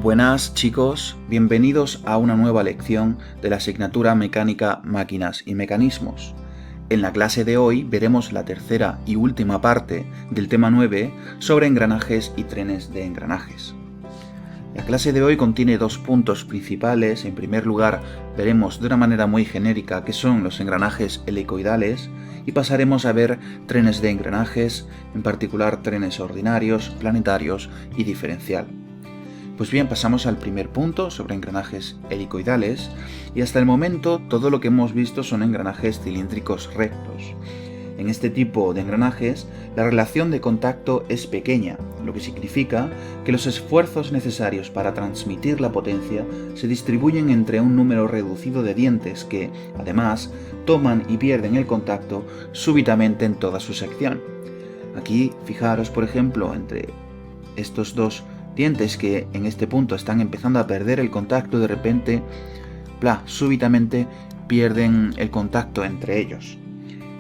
Buenas chicos, bienvenidos a una nueva lección de la asignatura Mecánica, Máquinas y Mecanismos. En la clase de hoy veremos la tercera y última parte del tema 9 sobre engranajes y trenes de engranajes. La clase de hoy contiene dos puntos principales. En primer lugar, veremos de una manera muy genérica qué son los engranajes helicoidales y pasaremos a ver trenes de engranajes, en particular trenes ordinarios, planetarios y diferencial. Pues bien, pasamos al primer punto sobre engranajes helicoidales y hasta el momento todo lo que hemos visto son engranajes cilíndricos rectos. En este tipo de engranajes la relación de contacto es pequeña, lo que significa que los esfuerzos necesarios para transmitir la potencia se distribuyen entre un número reducido de dientes que, además, toman y pierden el contacto súbitamente en toda su sección. Aquí, fijaros, por ejemplo, entre estos dos dientes que en este punto están empezando a perder el contacto, de repente, súbitamente pierden el contacto entre ellos.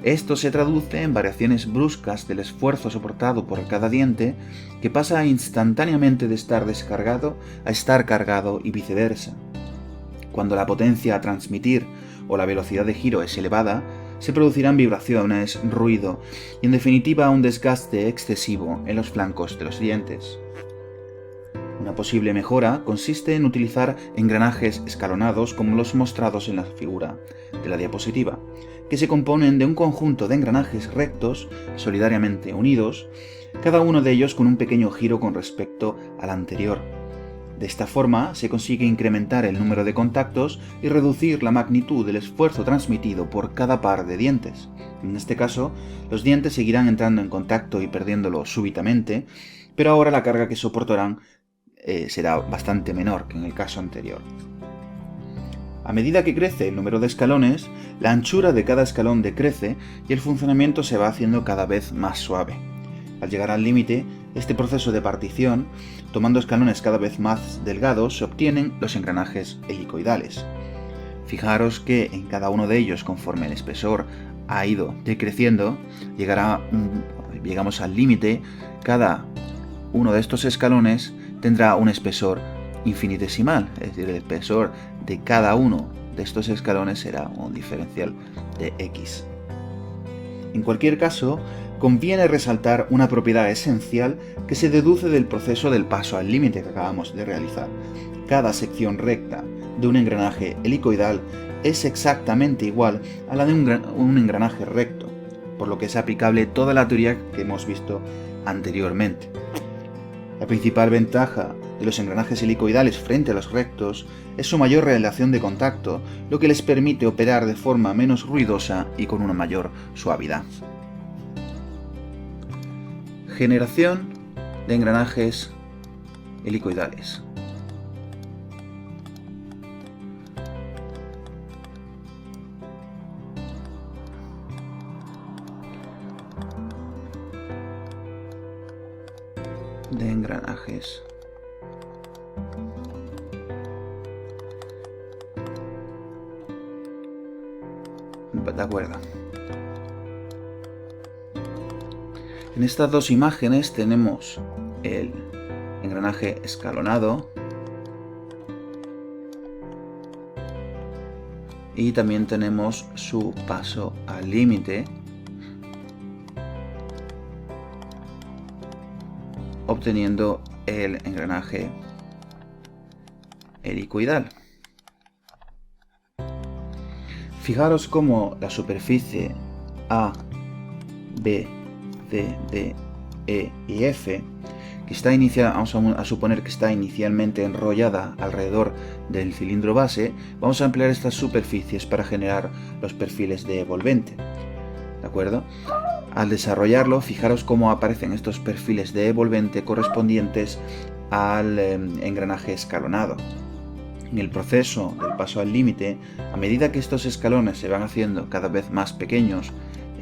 Esto se traduce en variaciones bruscas del esfuerzo soportado por cada diente, que pasa instantáneamente de estar descargado a estar cargado y viceversa. Cuando la potencia a transmitir o la velocidad de giro es elevada, se producirán vibraciones, ruido y en definitiva un desgaste excesivo en los flancos de los dientes. Una posible mejora consiste en utilizar engranajes escalonados como los mostrados en la figura de la diapositiva, que se componen de un conjunto de engranajes rectos, solidariamente unidos, cada uno de ellos con un pequeño giro con respecto al anterior. De esta forma se consigue incrementar el número de contactos y reducir la magnitud del esfuerzo transmitido por cada par de dientes. En este caso, los dientes seguirán entrando en contacto y perdiéndolo súbitamente, pero ahora la carga que soportarán será bastante menor que en el caso anterior. A medida que crece el número de escalones, la anchura de cada escalón decrece y el funcionamiento se va haciendo cada vez más suave. Al llegar al límite, este proceso de partición, tomando escalones cada vez más delgados, se obtienen los engranajes helicoidales. Fijaros que en cada uno de ellos, conforme el espesor ha ido decreciendo, llegamos al límite, cada uno de estos escalones tendrá un espesor infinitesimal, es decir, el espesor de cada uno de estos escalones será un diferencial de x. En cualquier caso, conviene resaltar una propiedad esencial que se deduce del proceso del paso al límite que acabamos de realizar. Cada sección recta de un engranaje helicoidal es exactamente igual a la de un engranaje recto, por lo que es aplicable toda la teoría que hemos visto anteriormente. La principal ventaja de los engranajes helicoidales frente a los rectos es su mayor relación de contacto, lo que les permite operar de forma menos ruidosa y con una mayor suavidad. Generación de engranajes helicoidales. De engranajes de acuerdo. En estas dos imágenes tenemos el engranaje escalonado y también tenemos su paso al límite, obteniendo el engranaje helicoidal. Fijaros cómo la superficie A, B, C, D, E y F, que está vamos a suponer que está inicialmente enrollada alrededor del cilindro base, vamos a emplear estas superficies para generar los perfiles de envolvente. ¿De acuerdo? Al desarrollarlo, fijaros cómo aparecen estos perfiles de envolvente correspondientes al engranaje escalonado. En el proceso del paso al límite, a medida que estos escalones se van haciendo cada vez más pequeños,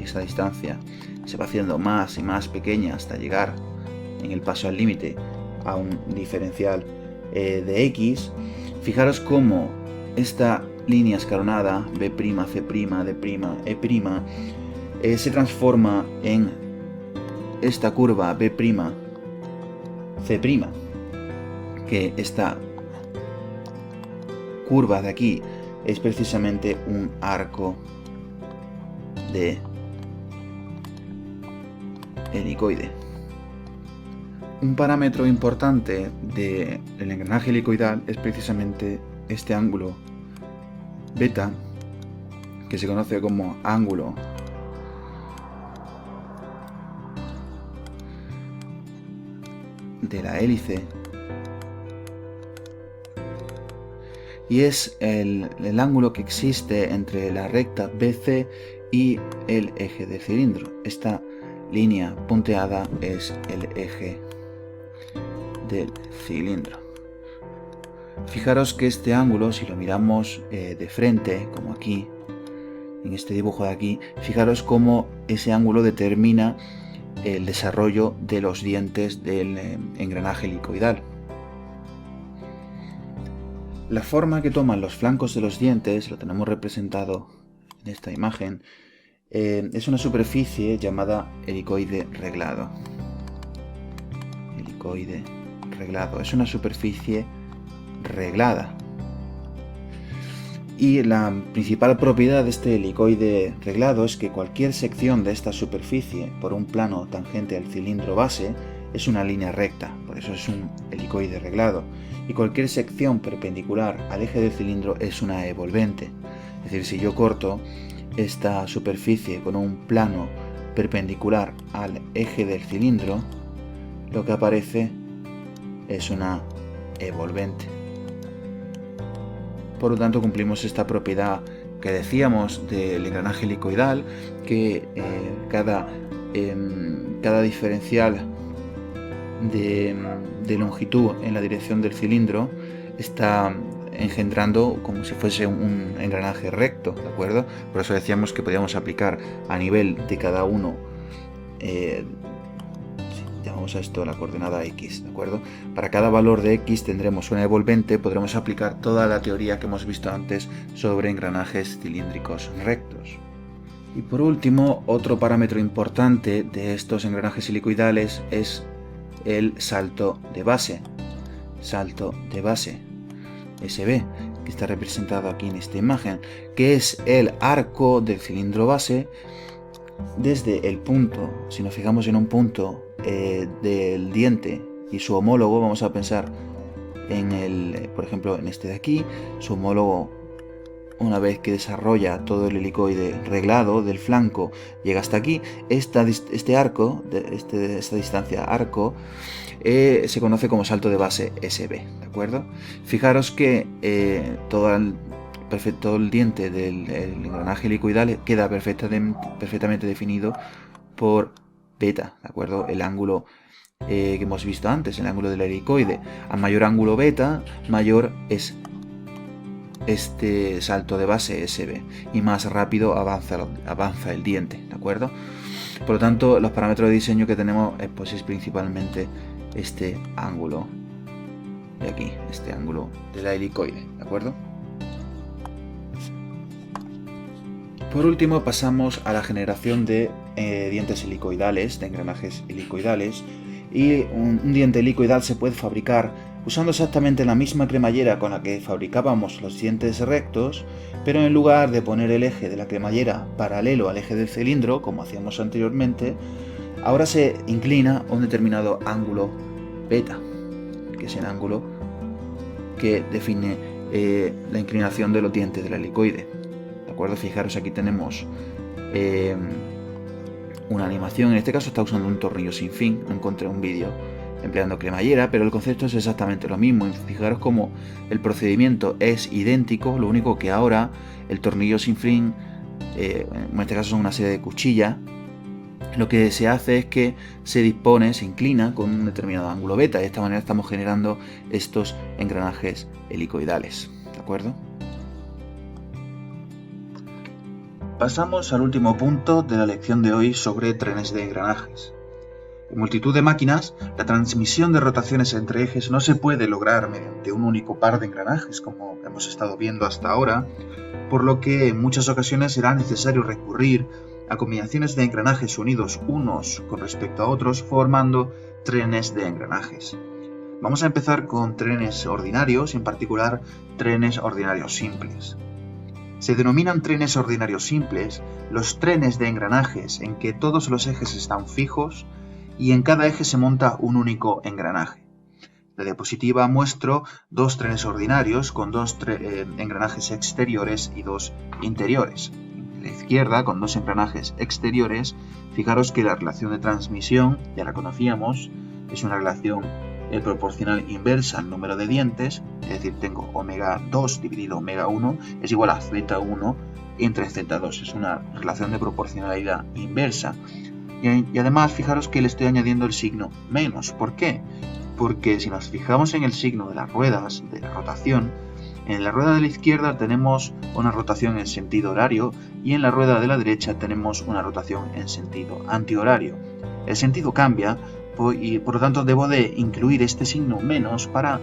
esta distancia se va haciendo más y más pequeña hasta llegar en el paso al límite a un diferencial de x, fijaros cómo esta línea escalonada B', C', D', E' se transforma en esta curva B', C', que esta curva de aquí es precisamente un arco de helicoide. Un parámetro importante del engranaje helicoidal es precisamente este ángulo beta, que se conoce como ángulo de la hélice, y es el ángulo que existe entre la recta BC y el eje del cilindro. Esta línea punteada es el eje del cilindro. Fijaros que este ángulo, si lo miramos de frente, como aquí, en este dibujo de aquí, fijaros cómo ese ángulo determina el desarrollo de los dientes del engranaje helicoidal. La forma que toman los flancos de los dientes, lo tenemos representado en esta imagen, es una superficie llamada helicoide reglado. Helicoide reglado, es una superficie reglada. Y la principal propiedad de este helicoide reglado es que cualquier sección de esta superficie por un plano tangente al cilindro base es una línea recta, por eso es un helicoide reglado. Y cualquier sección perpendicular al eje del cilindro es una evolvente. Es decir, si yo corto esta superficie con un plano perpendicular al eje del cilindro, lo que aparece es una evolvente. Por lo tanto, cumplimos esta propiedad que decíamos del engranaje helicoidal, que cada diferencial de longitud en la dirección del cilindro está engendrando como si fuese un engranaje recto, ¿de acuerdo? Por eso decíamos que podíamos aplicar a nivel de cada uno, llamamos a esto la coordenada x, ¿de acuerdo? Para cada valor de x tendremos una evolvente, podremos aplicar toda la teoría que hemos visto antes sobre engranajes cilíndricos rectos. Y por último, otro parámetro importante de estos engranajes helicoidales es el salto de base. Salto de base, SB, que está representado aquí en esta imagen, que es el arco del cilindro base desde el punto, si nos fijamos en un punto del diente y su homólogo, vamos a pensar en por ejemplo, en este de aquí, su homólogo, una vez que desarrolla todo el helicoide reglado del flanco, llega hasta aquí. Este arco, esta distancia arco, se conoce como salto de base SB, ¿de acuerdo? Fijaros que todo el diente del engranaje helicoidal queda perfectamente definido por beta, ¿de acuerdo? El ángulo que hemos visto antes, el ángulo del helicoide. A mayor ángulo beta, mayor es este salto de base SB y más rápido avanza el diente, ¿de acuerdo? Por lo tanto, los parámetros de diseño que tenemos pues es principalmente este ángulo de aquí, este ángulo de la helicoide, ¿de acuerdo? Por último, pasamos a la generación de dientes helicoidales, de engranajes helicoidales, y un diente helicoidal se puede fabricar usando exactamente la misma cremallera con la que fabricábamos los dientes rectos, pero en lugar de poner el eje de la cremallera paralelo al eje del cilindro, como hacíamos anteriormente, ahora se inclina a un determinado ángulo beta, que es el ángulo que define la inclinación de los dientes del helicoide. ¿De acuerdo? Fijaros, aquí tenemos una animación. En este caso está usando un tornillo sin fin. No encontré un vídeo empleando cremallera, pero el concepto es exactamente lo mismo. Fijaros cómo el procedimiento es idéntico, lo único que ahora el tornillo sin fin, en este caso son una serie de cuchillas, lo que se hace es que se inclina con un determinado ángulo beta. De esta manera estamos generando estos engranajes helicoidales, ¿de acuerdo? Pasamos al último punto de la lección de hoy sobre trenes de engranajes. En multitud de máquinas, la transmisión de rotaciones entre ejes no se puede lograr mediante un único par de engranajes, como hemos estado viendo hasta ahora, por lo que en muchas ocasiones será necesario recurrir a combinaciones de engranajes unidos unos con respecto a otros, formando trenes de engranajes. Vamos a empezar con trenes ordinarios, en particular trenes ordinarios simples. Se denominan trenes ordinarios simples los trenes de engranajes en que todos los ejes están fijos y en cada eje se monta un único engranaje. En la diapositiva muestro dos trenes ordinarios con dos engranajes exteriores y dos interiores. En la izquierda, con dos engranajes exteriores, fijaros que la relación de transmisión, ya la conocíamos, es una relación proporcional inversa al número de dientes, es decir, tengo omega 2 dividido omega 1 es igual a Z1 entre Z2, es una relación de proporcionalidad inversa. Y además, fijaros que le estoy añadiendo el signo menos. ¿Por qué? Porque si nos fijamos en el signo de las ruedas, de la rotación, en la rueda de la izquierda tenemos una rotación en sentido horario y en la rueda de la derecha tenemos una rotación en sentido antihorario. El sentido cambia y por lo tanto debo de incluir este signo menos para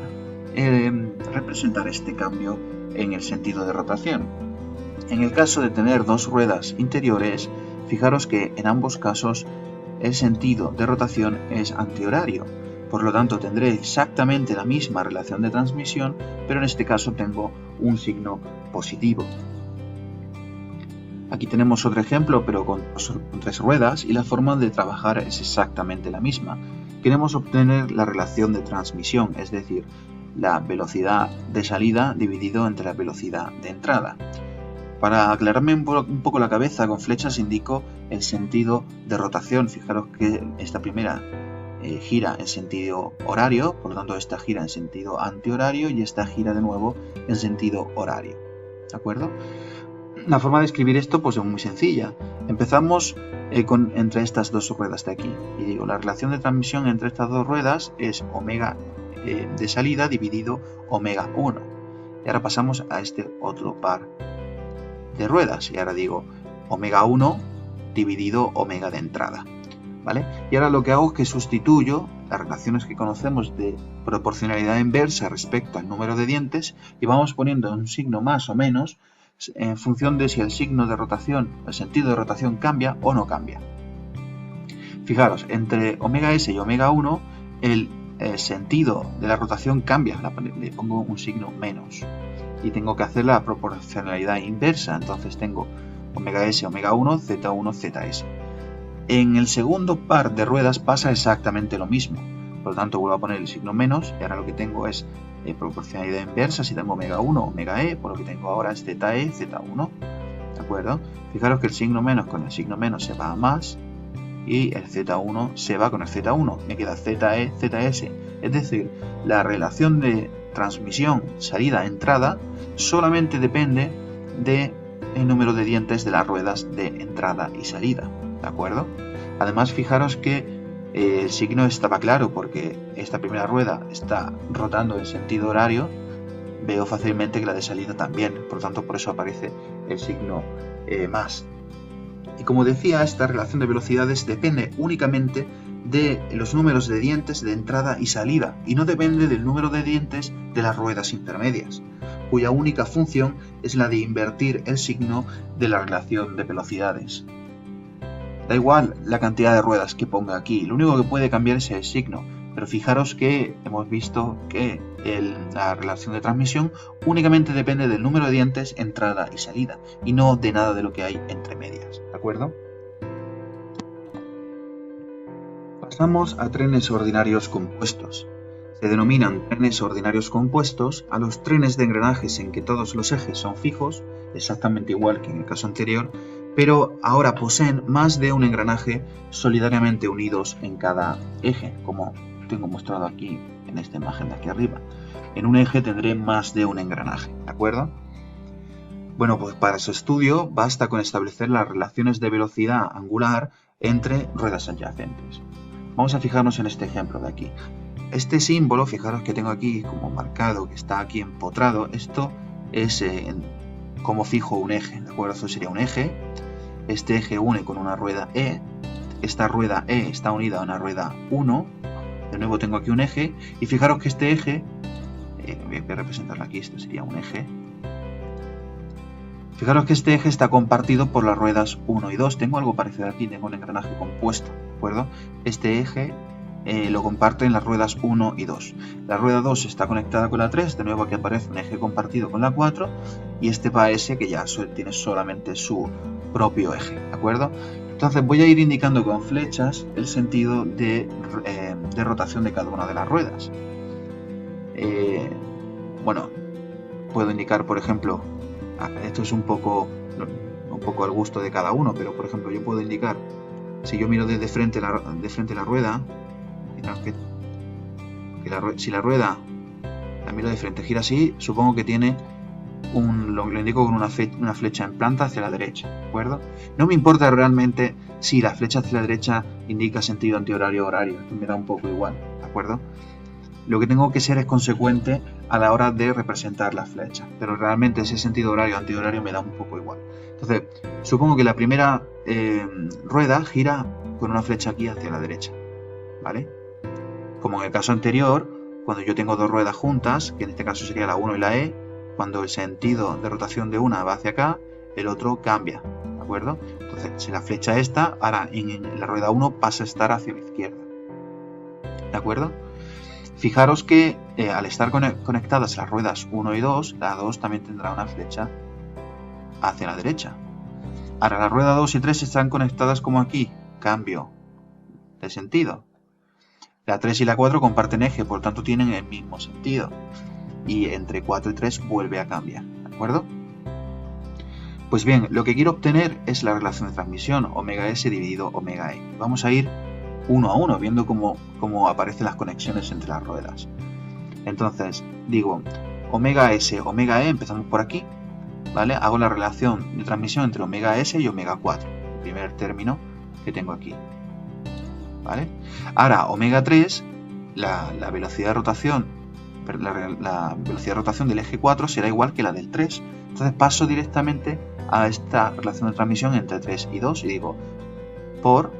representar este cambio en el sentido de rotación. En el caso de tener dos ruedas interiores, fijaros que en ambos casos el sentido de rotación es antihorario. Por lo tanto tendré exactamente la misma relación de transmisión, pero en este caso tengo un signo positivo. Aquí tenemos otro ejemplo, pero con tres ruedas, y la forma de trabajar es exactamente la misma. Queremos obtener la relación de transmisión, es decir, la velocidad de salida dividido entre la velocidad de entrada. Para aclararme un poco la cabeza, con flechas indico el sentido de rotación. Fijaros que esta primera gira en sentido horario, por lo tanto esta gira en sentido antihorario y esta gira de nuevo en sentido horario. ¿De acuerdo? La forma de escribir esto pues es muy sencilla. Empezamos entre estas dos ruedas de aquí. Y digo, la relación de transmisión entre estas dos ruedas es omega de salida dividido omega 1. Y ahora pasamos a este otro par de ruedas. Y ahora digo omega 1 dividido omega de entrada. ¿Vale? Y ahora lo que hago es que sustituyo las relaciones que conocemos de proporcionalidad inversa respecto al número de dientes y vamos poniendo un signo más o menos en función de si el signo de rotación, el sentido de rotación cambia o no cambia. Fijaros, entre omega s y omega 1 el sentido de la rotación cambia, le pongo un signo menos y tengo que hacer la proporcionalidad inversa, entonces tengo omega s, omega 1, z1, zs. En el segundo par de ruedas pasa exactamente lo mismo, por lo tanto vuelvo a poner el signo menos y ahora lo que tengo es proporcionalidad inversa. Si tengo omega 1, omega e, por lo que tengo ahora es ZE, Z1, ¿de acuerdo? Fijaros que el signo menos con el signo menos se va a más y el Z1 se va con el Z1, me queda ZE, ZS, es decir, la relación de transmisión salida-entrada solamente depende del número de dientes de las ruedas de entrada y salida, ¿de acuerdo? Además, fijaros que el signo estaba claro porque esta primera rueda está rotando en sentido horario, veo fácilmente que la de salida también, por lo tanto por eso aparece el signo más. Y como decía, esta relación de velocidades depende únicamente de los números de dientes de entrada y salida y no depende del número de dientes de las ruedas intermedias, cuya única función es la de invertir el signo de la relación de velocidades. Da igual la cantidad de ruedas que ponga aquí, lo único que puede cambiar es el signo, pero fijaros que hemos visto que la relación de transmisión únicamente depende del número de dientes entrada y salida y no de nada de lo que hay entre medias, ¿de acuerdo? Pasamos a trenes ordinarios compuestos. Se denominan trenes ordinarios compuestos a los trenes de engranajes en que todos los ejes son fijos, exactamente igual que en el caso anterior, pero ahora poseen más de un engranaje solidariamente unidos en cada eje, como tengo mostrado aquí en esta imagen de aquí arriba. En un eje tendré más de un engranaje, ¿de acuerdo? Bueno, pues para su estudio basta con establecer las relaciones de velocidad angular entre ruedas adyacentes. Vamos a fijarnos en este ejemplo de aquí. Este símbolo, fijaros que tengo aquí como marcado, que está aquí empotrado, esto es como fijo un eje, ¿de acuerdo? Esto sería un eje, este eje une con una rueda E, esta rueda E está unida a una rueda 1, de nuevo tengo aquí un eje, y fijaros que este eje, voy a representarlo aquí, esto sería un eje, fijaros que este eje está compartido por las ruedas 1 y 2, tengo algo parecido aquí, tengo un engranaje compuesto, ¿de acuerdo? Este eje lo comparten las ruedas 1 y 2. La rueda 2 está conectada con la 3, de nuevo aquí aparece un eje compartido con la 4, y este va a S que ya tiene solamente su propio eje, ¿de acuerdo? Entonces voy a ir indicando con flechas el sentido de rotación de cada una de las ruedas. Bueno, puedo indicar, por ejemplo, esto es un poco al gusto de cada uno, pero por ejemplo yo puedo indicar, si yo miro de frente la rueda, si la rueda la miro de frente, gira así, supongo que tiene lo indico con una flecha en planta hacia la derecha, ¿de acuerdo? No me importa realmente si la flecha hacia la derecha indica sentido antihorario o horario, esto me da un poco igual, ¿de acuerdo? Lo que tengo que ser es consecuente a la hora de representar la flecha, pero realmente ese sentido horario o antihorario me da un poco igual. Entonces, supongo que la primera rueda gira con una flecha aquí hacia la derecha, ¿vale? Como en el caso anterior, cuando yo tengo dos ruedas juntas, que en este caso sería la 1 y la E, cuando el sentido de rotación de una va hacia acá, el otro cambia, ¿de acuerdo? Entonces, si la flecha esta, ahora en la rueda 1 pasa a estar hacia la izquierda, ¿de acuerdo? Fijaros que al estar conectadas las ruedas 1 y 2, la 2 también tendrá una flecha hacia la derecha. Ahora, la rueda 2 y 3 están conectadas como aquí, cambio de sentido. La 3 y la 4 comparten eje, por tanto tienen el mismo sentido. Y entre 4 y 3 vuelve a cambiar, ¿de acuerdo? Pues bien, lo que quiero obtener es la relación de transmisión, omega S dividido omega E. Vamos a ir uno a uno, viendo cómo aparecen las conexiones entre las ruedas. Entonces, digo, omega S, omega E, empezamos por aquí, ¿vale? Hago la relación de transmisión entre omega S y omega 4, el primer término que tengo aquí, ¿vale? Ahora, omega 3, la velocidad de rotación, la velocidad de rotación del eje 4 será igual que la del 3. Entonces paso directamente a esta relación de transmisión entre 3 y 2 y digo, por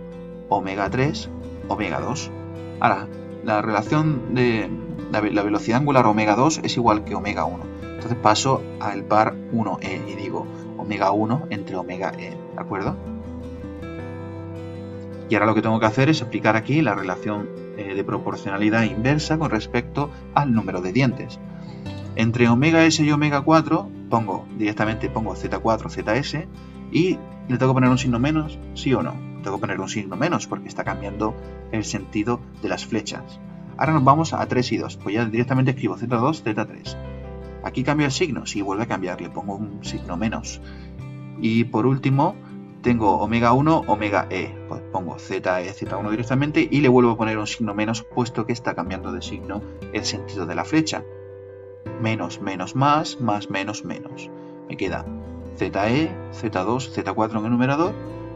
omega 3, omega 2. Ahora, la relación de la velocidad angular omega 2 es igual que omega 1. Entonces paso al par 1e y digo omega 1 entre omega e, ¿de acuerdo? Y ahora lo que tengo que hacer es aplicar aquí la relación de proporcionalidad inversa con respecto al número de dientes. Entre omega s y omega 4 directamente pongo z4, zs y le tengo que poner un signo menos, sí o no. Tengo que poner un signo menos porque está cambiando el sentido de las flechas. Ahora nos vamos a 3 y 2, pues ya directamente escribo z2, z3. Aquí cambia el signo, sí, vuelve a cambiar, le pongo un signo menos. Y por último, tengo omega 1, omega e, pues pongo ZE, Z1 directamente y le vuelvo a poner un signo menos, puesto que está cambiando de signo el sentido de la flecha. Menos, menos, más, menos, menos. Me queda ZE, Z2, Z4 en el numerador,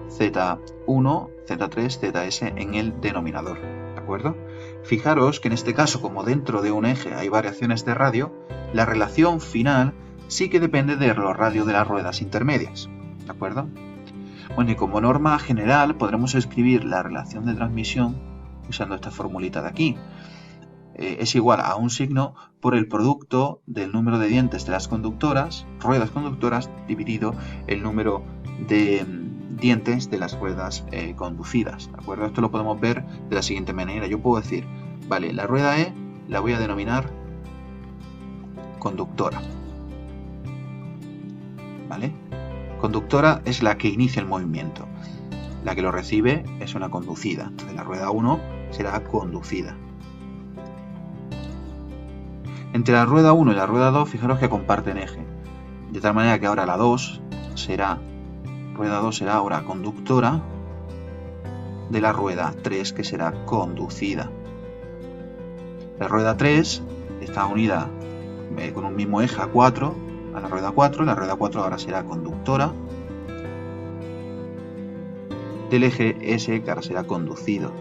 Z1, Z3, ZS en el denominador, ¿de acuerdo? Fijaros que en este caso, como dentro de un eje hay variaciones de radio, la relación final sí que depende de los radios de las ruedas intermedias, ¿de acuerdo? Bueno, y como norma general podremos escribir la relación de transmisión usando esta formulita de aquí. Es igual a un signo por el producto del número de dientes de las ruedas conductoras, dividido el número de dientes de las ruedas conducidas, ¿de acuerdo? Esto lo podemos ver de la siguiente manera. Yo puedo decir, vale, la rueda E la voy a denominar conductora, ¿vale? Conductora es la que inicia el movimiento. La que lo recibe es una conducida. Entonces la rueda 1 será conducida. Entre la rueda 1 y la rueda 2, fijaros que comparten eje. De tal manera que ahora la rueda 2 será ahora conductora de la rueda 3, que será conducida. La rueda 3 está unida con un mismo eje a 4, a la rueda 4, la rueda 4 ahora será conductora del eje S, que ahora será conducido.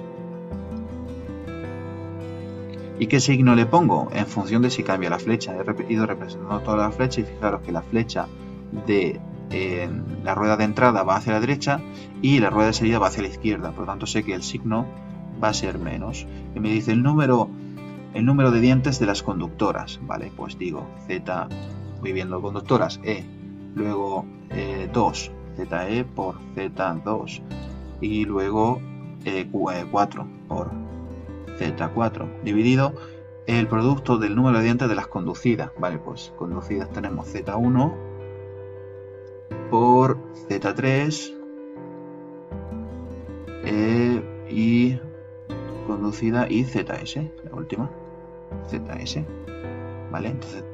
¿Y qué signo le pongo? En función de si cambia la flecha. He ido representando toda la flecha y fijaros que la flecha de la rueda de entrada va hacia la derecha y la rueda de salida va hacia la izquierda. Por lo tanto sé que el signo va a ser menos. Y me dice el número de dientes de las conductoras. Vale, pues digo Z, voy viendo conductoras, E, luego 2, ZE por Z2 y luego 4 por Z4 dividido el producto del número de dientes de las conducidas. Vale, pues conducidas tenemos Z1 por Z3 y conducida y ZS, la última, ZS. Vale, entonces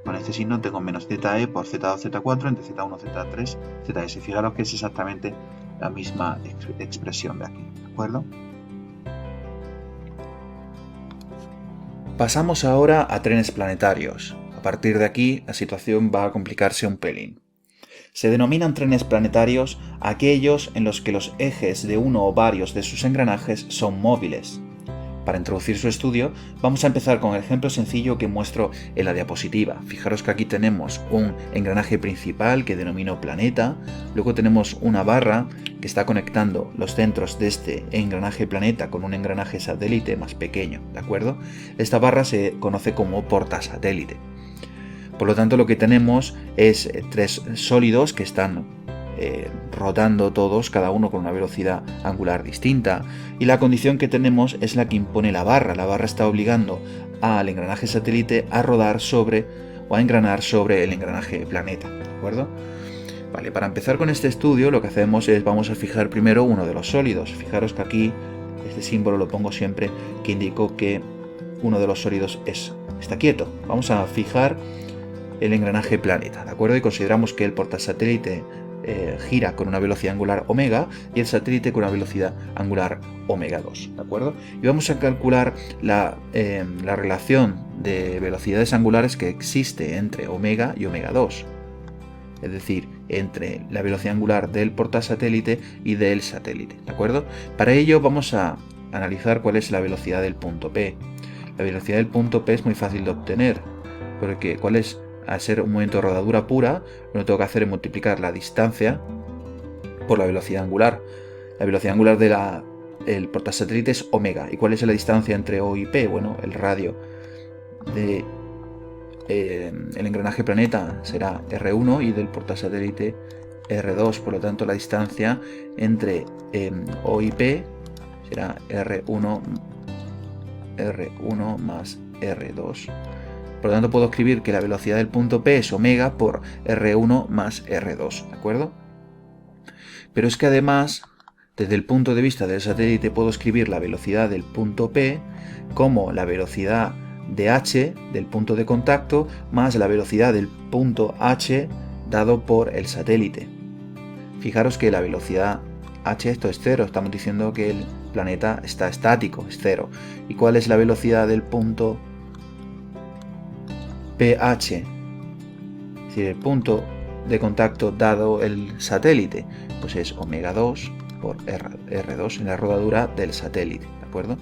con este signo tengo menos ZE por Z2, Z4 entre Z1, Z3, ZS. Fijaros que es exactamente la misma expresión de aquí, ¿de acuerdo? Pasamos ahora a trenes planetarios. A partir de aquí, la situación va a complicarse un pelín. Se denominan trenes planetarios aquellos en los que los ejes de uno o varios de sus engranajes son móviles. Para introducir su estudio, vamos a empezar con el ejemplo sencillo que muestro en la diapositiva. Fijaros que aquí tenemos un engranaje principal que denomino planeta, luego tenemos una barra que está conectando los centros de este engranaje planeta con un engranaje satélite más pequeño, ¿de acuerdo? Esta barra se conoce como portasatélite. Por lo tanto, lo que tenemos es tres sólidos que están rotando todos, cada uno con una velocidad angular distinta, y la condición que tenemos es la que impone la barra. La barra está obligando al engranaje satélite a rodar sobre o a engranar sobre el engranaje planeta, ¿de acuerdo? Vale, para empezar con este estudio lo que hacemos es vamos a fijar primero uno de los sólidos. Fijaros que aquí este símbolo lo pongo siempre que indico que uno de los sólidos está quieto. Vamos a fijar el engranaje planeta, ¿de acuerdo? Y consideramos que el portasatélite gira con una velocidad angular omega y el satélite con una velocidad angular omega 2, ¿de acuerdo? Y vamos a calcular la relación de velocidades angulares que existe entre omega y omega 2, es decir, entre la velocidad angular del portasatélite y del satélite, ¿de acuerdo? Para ello vamos a analizar cuál es la velocidad del punto P. La velocidad del punto P es muy fácil de obtener, porque ¿cuál es? Al ser un momento de rodadura pura, lo que tengo que hacer es multiplicar la distancia por la velocidad angular. La velocidad angular del portasatélite es omega. ¿Y cuál es la distancia entre O y P? Bueno, el radio del engranaje planeta será R1 y del portasatélite R2. Por lo tanto, la distancia entre O y P será R1 más R2. Por lo tanto, puedo escribir que la velocidad del punto P es omega por R1 más R2, ¿de acuerdo? Pero es que además, desde el punto de vista del satélite, puedo escribir la velocidad del punto P como la velocidad de h del punto de contacto más la velocidad del punto h dado por el satélite. Fijaros que la velocidad h, esto es cero, estamos diciendo que el planeta está estático, es cero. ¿Y cuál es la velocidad del punto pH? Es decir, el punto de contacto dado el satélite, pues es omega 2 por R2 en la rodadura del satélite, ¿de acuerdo?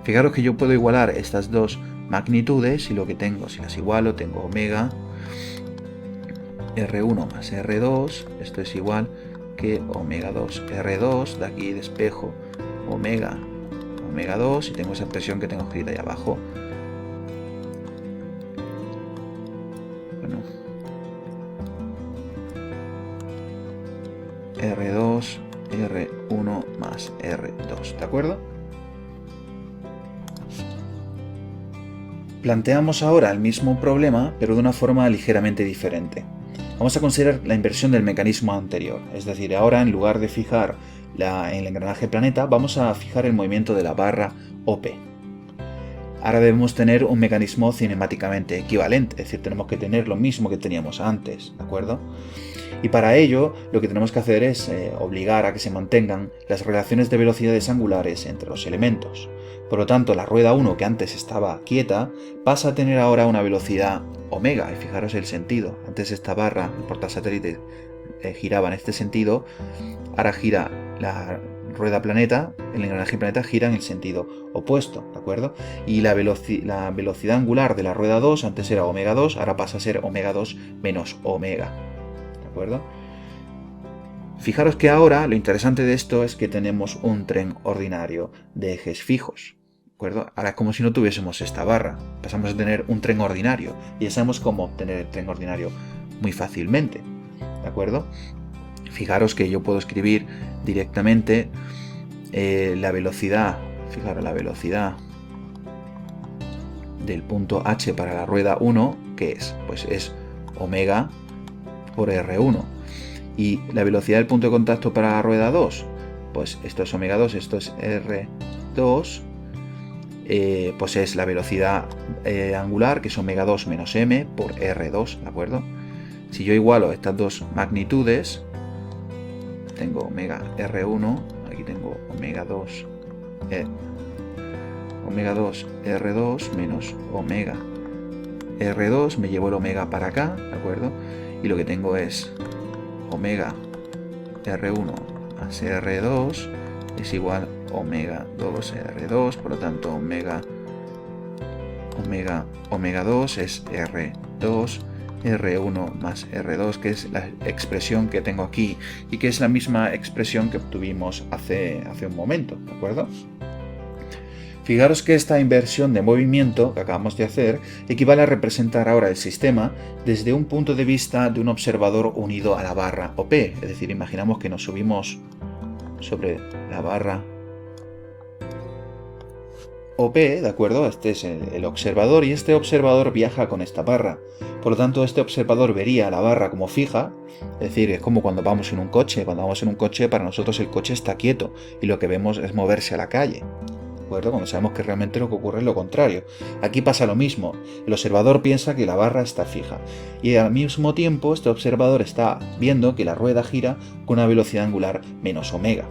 Fijaros que yo puedo igualar estas dos magnitudes y lo que tengo, si las igualo, tengo omega R1 más R2, esto es igual que omega 2 R2, de aquí despejo omega 2 y tengo esa expresión que tengo escrita ahí abajo. R2, R1 más R2, ¿de acuerdo? Planteamos ahora el mismo problema, pero de una forma ligeramente diferente. Vamos a considerar la inversión del mecanismo anterior, es decir, ahora en lugar de fijar el engranaje planeta, vamos a fijar el movimiento de la barra OP. Ahora debemos tener un mecanismo cinemáticamente equivalente, es decir, tenemos que tener lo mismo que teníamos antes, ¿de acuerdo? Y para ello lo que tenemos que hacer es obligar a que se mantengan las relaciones de velocidades angulares entre los elementos. Por lo tanto, la rueda 1, que antes estaba quieta, pasa a tener ahora una velocidad omega. Y fijaros el sentido. Antes esta barra, el portasatélite, giraba en este sentido. Ahora gira la rueda planeta, el engranaje planeta gira en el sentido opuesto, ¿de acuerdo? Y la velocidad angular de la rueda 2 antes era omega 2, ahora pasa a ser omega 2 menos omega. ¿De acuerdo? Fijaros que ahora lo interesante de esto es que tenemos un tren ordinario de ejes fijos. ¿De acuerdo? Ahora es como si no tuviésemos esta barra. Pasamos a tener un tren ordinario. Y ya sabemos cómo obtener el tren ordinario muy fácilmente. ¿De acuerdo? Fijaros que yo puedo escribir directamente la velocidad fijaros la velocidad del punto H para la rueda 1, ¿qué es? Pues es omega por R1. Y la velocidad del punto de contacto para la rueda 2, pues esto es omega 2, esto es R2, pues es la velocidad angular, que es omega 2 menos m por R2, ¿de acuerdo? Si yo igualo estas dos magnitudes, tengo omega R1, aquí tengo omega 2, omega 2 R2 menos omega R2, me llevo el omega para acá, ¿de acuerdo? Y lo que tengo es omega R1 más R2 es igual a omega 2 R2, por lo tanto omega 2 es R2, R1 más R2, que es la expresión que tengo aquí y que es la misma expresión que obtuvimos hace un momento, ¿de acuerdo? Fijaros que esta inversión de movimiento que acabamos de hacer equivale a representar ahora el sistema desde un punto de vista de un observador unido a la barra OP. Es decir, imaginamos que nos subimos sobre la barra OP, ¿de acuerdo? Este es el observador y este observador viaja con esta barra. Por lo tanto, este observador vería la barra como fija, es decir, es como cuando vamos en un coche. Cuando vamos en un coche, para nosotros el coche está quieto y lo que vemos es moverse a la calle. Cuando sabemos que realmente lo que ocurre es lo contrario. Aquí pasa lo mismo. El observador piensa que la barra está fija y al mismo tiempo este observador está viendo que la rueda gira con una velocidad angular menos omega.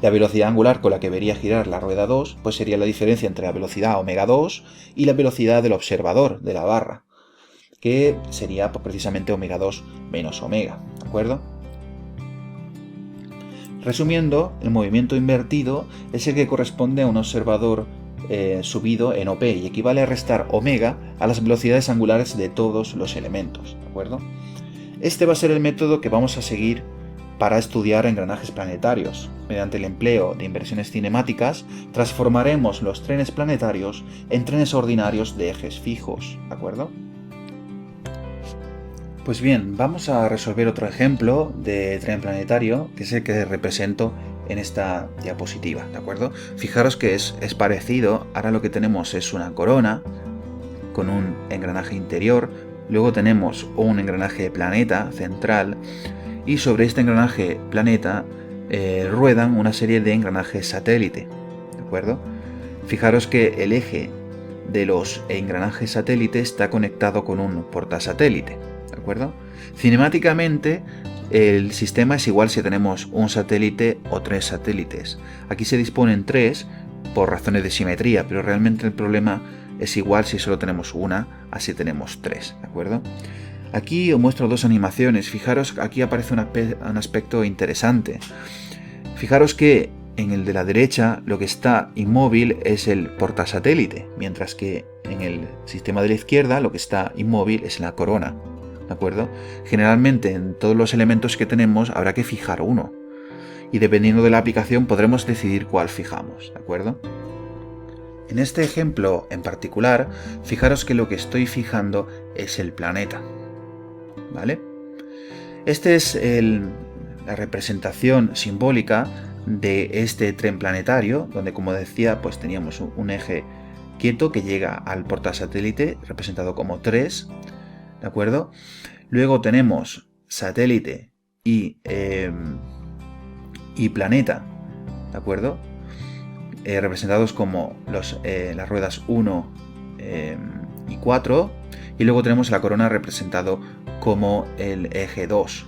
La velocidad angular con la que vería girar la rueda 2 pues sería la diferencia entre la velocidad omega 2 y la velocidad del observador de la barra, que sería pues, precisamente omega 2 menos omega, ¿de acuerdo? Resumiendo, el movimiento invertido es el que corresponde a un observador subido en OP y equivale a restar omega a las velocidades angulares de todos los elementos, ¿de acuerdo? Este va a ser el método que vamos a seguir para estudiar engranajes planetarios. Mediante el empleo de inversiones cinemáticas, transformaremos los trenes planetarios en trenes ordinarios de ejes fijos, ¿de acuerdo? Pues bien, vamos a resolver otro ejemplo de tren planetario, que es el que represento en esta diapositiva, ¿de acuerdo? Fijaros que es parecido. Ahora lo que tenemos es una corona con un engranaje interior, luego tenemos un engranaje planeta central y sobre este engranaje planeta ruedan una serie de engranajes satélite, ¿de acuerdo? Fijaros que el eje de los engranajes satélite está conectado con un portasatélite, ¿de acuerdo? Cinemáticamente el sistema es igual si tenemos un satélite o tres satélites. Aquí se disponen tres por razones de simetría, pero realmente el problema es igual si solo tenemos una a si tenemos tres, ¿de acuerdo? Aquí os muestro dos animaciones. Fijaros, aquí aparece un aspecto interesante. Fijaros que en el de la derecha lo que está inmóvil es el portasatélite, mientras que en el sistema de la izquierda lo que está inmóvil es la corona, ¿de acuerdo? Generalmente en todos los elementos que tenemos habrá que fijar uno y dependiendo de la aplicación podremos decidir cuál fijamos, ¿de acuerdo? En este ejemplo en particular, fijaros que lo que estoy fijando es el planeta, ¿vale? Este es la representación simbólica de este tren planetario, donde como decía, pues teníamos un eje quieto que llega al portasatélite, representado como 3, ¿de acuerdo? Luego tenemos satélite y planeta, ¿de acuerdo? Representados como las ruedas 1 y 4, y luego tenemos la corona representado como el eje 2.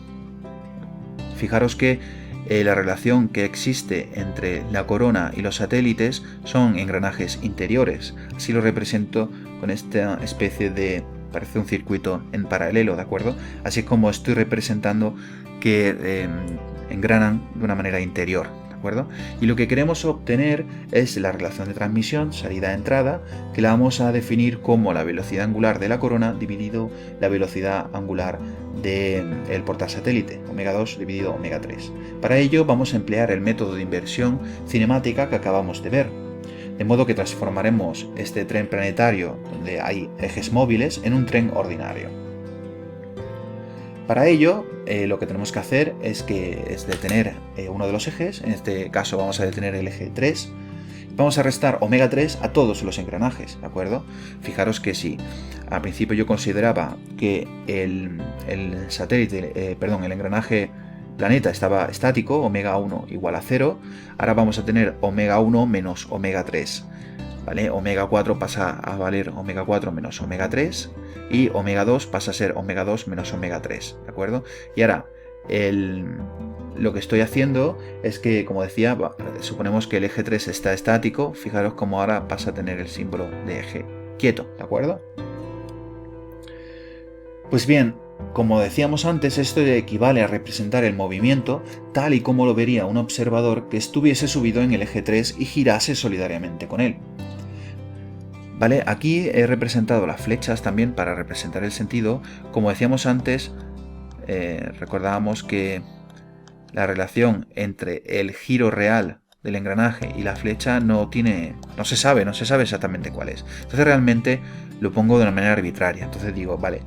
Fijaros que la relación que existe entre la corona y los satélites son engranajes interiores. Así lo represento con esta especie de, parece un circuito en paralelo, ¿de acuerdo? Así es como estoy representando que engranan de una manera interior, ¿de acuerdo? Y lo que queremos obtener es la relación de transmisión salida-entrada, que la vamos a definir como la velocidad angular de la corona dividido la velocidad angular del portasatélite, omega 2 dividido omega 3. Para ello vamos a emplear el método de inversión cinemática que acabamos de ver, de modo que transformaremos este tren planetario donde hay ejes móviles en un tren ordinario. Para ello lo que tenemos que hacer es detener uno de los ejes, en este caso vamos a detener el eje 3, vamos a restar omega 3 a todos los engranajes, ¿de acuerdo? Fijaros que si al principio yo consideraba que el engranaje planeta estaba estático, omega 1 igual a 0, ahora vamos a tener omega 1 menos omega 3, ¿vale? Omega 4 pasa a valer omega 4 menos omega 3 y omega 2 pasa a ser omega 2 menos omega 3, ¿de acuerdo? Y ahora lo que estoy haciendo es que, como decía, suponemos que el eje 3 está estático, fijaros cómo ahora pasa a tener el símbolo de eje quieto, ¿de acuerdo? Pues bien, como decíamos antes, esto equivale a representar el movimiento tal y como lo vería un observador que estuviese subido en el eje 3 y girase solidariamente con él. Vale, aquí he representado las flechas también para representar el sentido. Como decíamos antes, recordábamos que la relación entre el giro real del engranaje y la flecha no se sabe exactamente cuál es. Entonces realmente lo pongo de una manera arbitraria. Entonces digo, vale,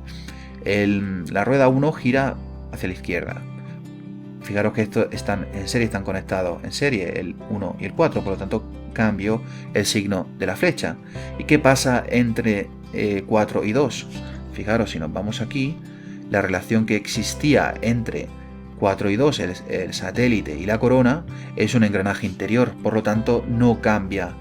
la rueda 1 gira hacia la izquierda. Fijaros que estos están conectados en serie, el 1 y el 4, por lo tanto cambio el signo de la flecha. ¿Y qué pasa entre 4 y 2? Fijaros, si nos vamos aquí, la relación que existía entre 4 y 2, el satélite y la corona, es un engranaje interior, por lo tanto no cambia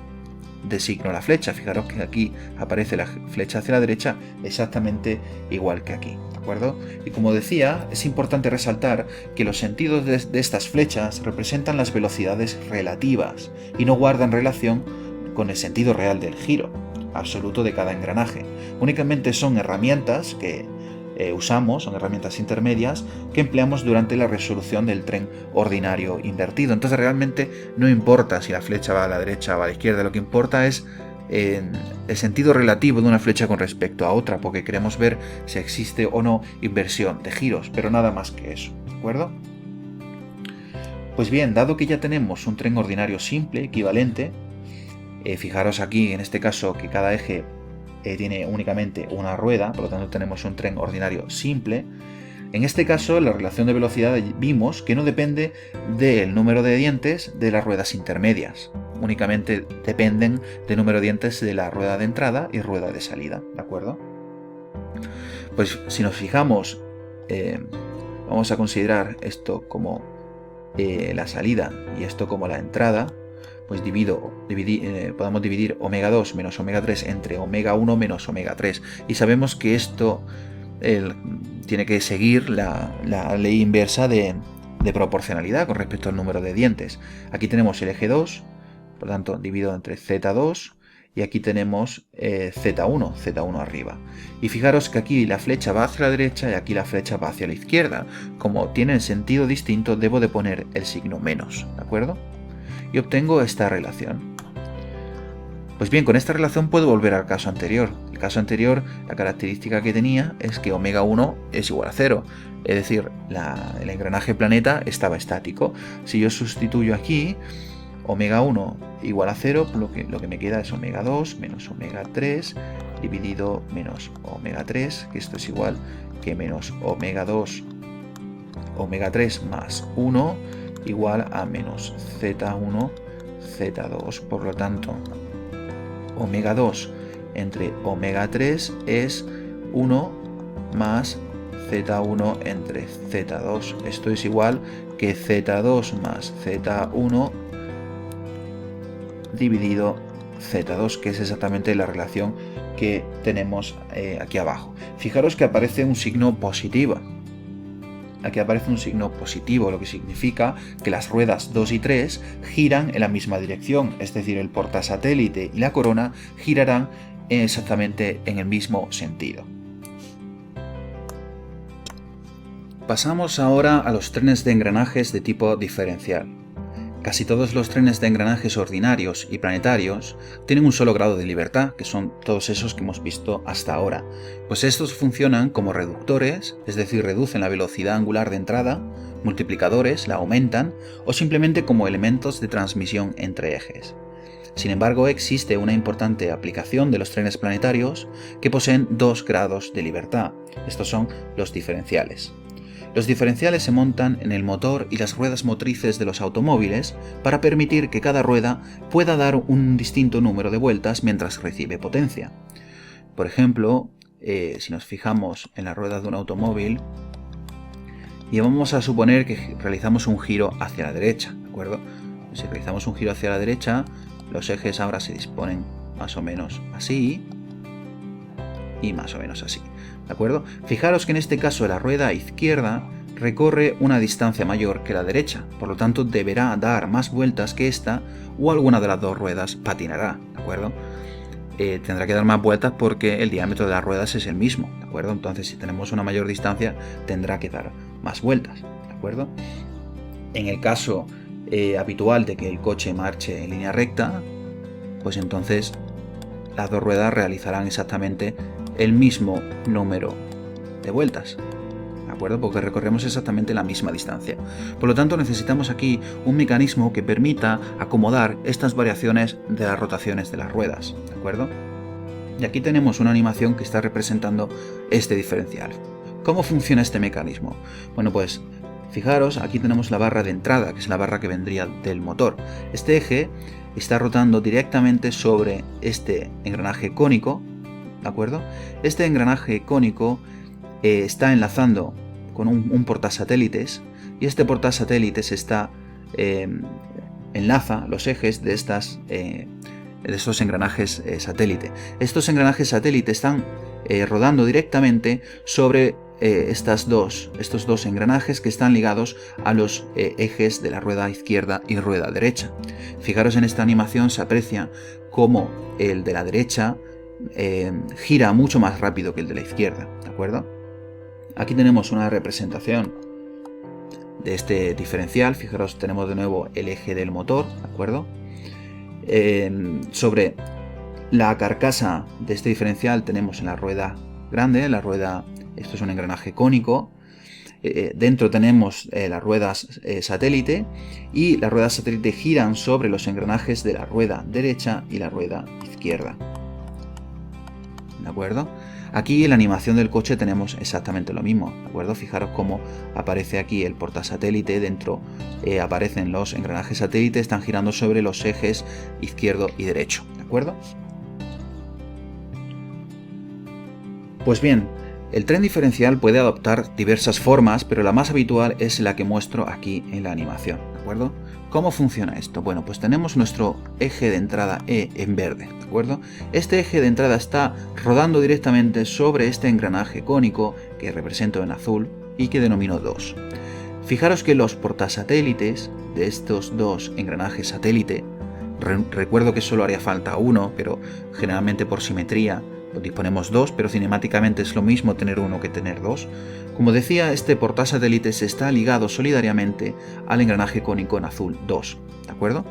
de signo la flecha. Fijaros que aquí aparece la flecha hacia la derecha exactamente igual que aquí, ¿de acuerdo? Y como decía, es importante resaltar que los sentidos de estas flechas representan las velocidades relativas y no guardan relación con el sentido real del giro absoluto de cada engranaje. Únicamente son herramientas que usamos, son herramientas intermedias que empleamos durante la resolución del tren ordinario invertido. Entonces realmente no importa si la flecha va a la derecha o a la izquierda, lo que importa es el sentido relativo de una flecha con respecto a otra, porque queremos ver si existe o no inversión de giros, pero nada más que eso, ¿de acuerdo? Pues bien, dado que ya tenemos un tren ordinario simple equivalente, fijaros aquí en este caso que cada eje tiene únicamente una rueda, por lo tanto tenemos un tren ordinario simple. En este caso la relación de velocidad vimos que no depende del número de dientes de las ruedas intermedias, únicamente dependen del número de dientes de la rueda de entrada y rueda de salida, ¿de acuerdo? Pues si nos fijamos, vamos a considerar esto como la salida y esto como la entrada. Pues podemos dividir omega 2 menos omega 3 entre omega 1 menos omega 3. Y sabemos que esto tiene que seguir la ley inversa de proporcionalidad con respecto al número de dientes. Aquí tenemos el eje 2, por lo tanto divido entre Z2, y aquí tenemos Z1 arriba. Y fijaros que aquí la flecha va hacia la derecha y aquí la flecha va hacia la izquierda. Como tienen sentido distinto, debo de poner el signo menos, ¿de acuerdo? Y obtengo esta relación. Pues bien, con esta relación puedo volver al caso anterior. El caso anterior, la característica que tenía es que omega 1 es igual a 0, es decir, el engranaje planeta estaba estático. Si yo sustituyo aquí omega 1 igual a 0, lo que me queda es omega 2 menos omega 3 dividido menos omega 3, que esto es igual que menos omega 2 omega 3 más 1 igual a menos Z1 Z2. Por lo tanto, omega 2 entre omega 3 es 1 más Z1 entre Z2. Esto es igual que Z2 más Z1 dividido Z2, que es exactamente la relación que tenemos aquí abajo. Fijaros que aparece un signo positivo. Aquí aparece un signo positivo, lo que significa que las ruedas 2 y 3 giran en la misma dirección, es decir, el portasatélite y la corona girarán exactamente en el mismo sentido. Pasamos ahora a los trenes de engranajes de tipo diferencial. Casi todos los trenes de engranajes ordinarios y planetarios tienen un solo grado de libertad, que son todos esos que hemos visto hasta ahora, pues estos funcionan como reductores, es decir, reducen la velocidad angular de entrada, multiplicadores, la aumentan, o simplemente como elementos de transmisión entre ejes. Sin embargo, existe una importante aplicación de los trenes planetarios que poseen dos grados de libertad. Estos son los diferenciales. Los diferenciales se montan en el motor y las ruedas motrices de los automóviles para permitir que cada rueda pueda dar un distinto número de vueltas mientras recibe potencia. Por ejemplo, si nos fijamos en la rueda de un automóvil y vamos a suponer que realizamos un giro hacia la derecha, ¿de acuerdo? Si realizamos un giro hacia la derecha, los ejes ahora se disponen más o menos así y más o menos así, ¿de acuerdo? Fijaros que en este caso la rueda izquierda recorre una distancia mayor que la derecha, por lo tanto deberá dar más vueltas que esta o alguna de las dos ruedas patinará, ¿de acuerdo? Tendrá que dar más vueltas porque el diámetro de las ruedas es el mismo, ¿de acuerdo? Entonces si tenemos una mayor distancia tendrá que dar más vueltas, ¿de acuerdo? En el caso habitual de que el coche marche en línea recta, pues entonces las dos ruedas realizarán exactamente el mismo número de vueltas, ¿de acuerdo? Porque recorremos exactamente la misma distancia. Por lo tanto, necesitamos aquí un mecanismo que permita acomodar estas variaciones de las rotaciones de las ruedas, ¿de acuerdo? Y aquí tenemos una animación que está representando este diferencial. ¿Cómo funciona este mecanismo? Bueno, pues fijaros, aquí tenemos la barra de entrada, que es la barra que vendría del motor. Este eje está rotando directamente sobre este engranaje cónico, ¿de acuerdo? Este engranaje cónico está enlazando con un portasatélites y este portasatélites enlaza los ejes de estos engranajes satélite. Estos engranajes satélite están rodando directamente sobre estos dos engranajes que están ligados a los ejes de la rueda izquierda y rueda derecha. Fijaros, en esta animación se aprecia cómo el de la derecha gira mucho más rápido que el de la izquierda, ¿de acuerdo? Aquí tenemos una representación de este diferencial. Fijaros, tenemos de nuevo el eje del motor, ¿de acuerdo? Sobre la carcasa de este diferencial tenemos en la rueda grande, esto es un engranaje cónico. Dentro tenemos las ruedas satélite, y las ruedas satélite giran sobre los engranajes de la rueda derecha y la rueda izquierda, ¿de acuerdo? Aquí en la animación del coche tenemos exactamente lo mismo, ¿de acuerdo? Fijaros cómo aparece aquí el portasatélite, dentro aparecen los engranajes satélite, están girando sobre los ejes izquierdo y derecho, ¿de acuerdo? Pues bien, el tren diferencial puede adoptar diversas formas, pero la más habitual es la que muestro aquí en la animación, ¿de acuerdo? ¿Cómo funciona esto? Bueno, pues tenemos nuestro eje de entrada E en verde, ¿de acuerdo? Este eje de entrada está rodando directamente sobre este engranaje cónico que represento en azul y que denomino 2. Fijaros que los portasatélites de estos dos engranajes satélite, recuerdo que solo haría falta uno, pero generalmente por simetría pues disponemos dos, pero cinemáticamente es lo mismo tener uno que tener dos. Como decía, este portasatélites está ligado solidariamente al engranaje cónico en azul 2, ¿de acuerdo?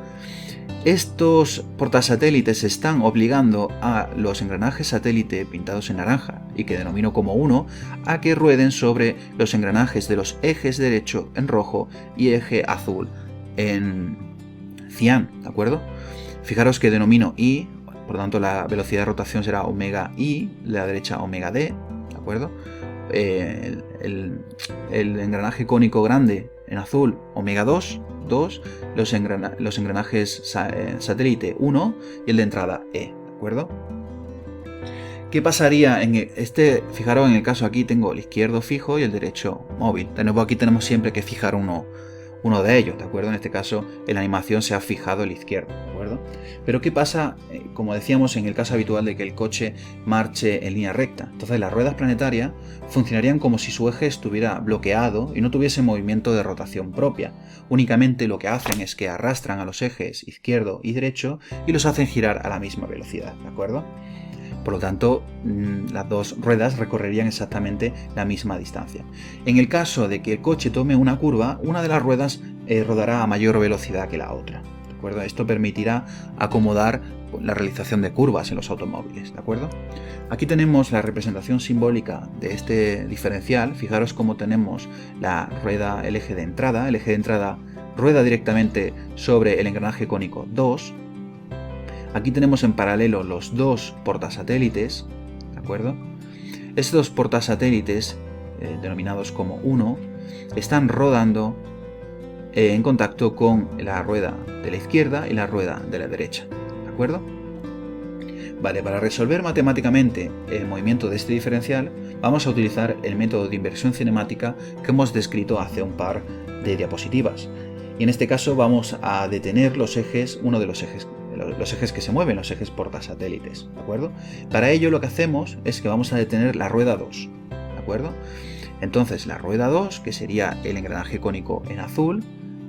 Estos portasatélites están obligando a los engranajes satélite pintados en naranja, y que denomino como 1, a que rueden sobre los engranajes de los ejes derecho en rojo y eje azul en cian, ¿de acuerdo? Fijaros que denomino I. Por lo tanto, la velocidad de rotación será omega i, la derecha omega d, ¿de acuerdo? El engranaje cónico grande en azul, omega 2, los engranajes satélite 1 y el de entrada e, ¿de acuerdo? ¿Qué pasaría en este? Fijaros, en el caso aquí tengo el izquierdo fijo y el derecho móvil. De nuevo, aquí tenemos siempre que fijar uno de ellos, ¿de acuerdo? En este caso, en la animación se ha fijado el izquierdo, ¿de acuerdo? Pero ¿qué pasa, como decíamos, en el caso habitual de que el coche marche en línea recta? Entonces las ruedas planetarias funcionarían como si su eje estuviera bloqueado y no tuviese movimiento de rotación propia. Únicamente lo que hacen es que arrastran a los ejes izquierdo y derecho y los hacen girar a la misma velocidad, ¿de acuerdo? Por lo tanto, las dos ruedas recorrerían exactamente la misma distancia. En el caso de que el coche tome una curva, una de las ruedas rodará a mayor velocidad que la otra, ¿de acuerdo? Esto permitirá acomodar la realización de curvas en los automóviles, ¿de acuerdo? Aquí tenemos la representación simbólica de este diferencial. Fijaros cómo tenemos la rueda, el eje de entrada. El eje de entrada rueda directamente sobre el engranaje cónico 2. Aquí tenemos en paralelo los dos portasatélites, ¿de acuerdo? Estos portasatélites, denominados como 1, están rodando en contacto con la rueda de la izquierda y la rueda de la derecha, ¿de acuerdo? Vale, para resolver matemáticamente el movimiento de este diferencial vamos a utilizar el método de inversión cinemática que hemos descrito hace un par de diapositivas. Y en este caso vamos a detener los ejes, uno de los ejes que se mueven, los ejes portasatélites, ¿de acuerdo? Para ello lo que hacemos es que vamos a detener la rueda 2, ¿de acuerdo? Entonces la rueda 2, que sería el engranaje cónico en azul,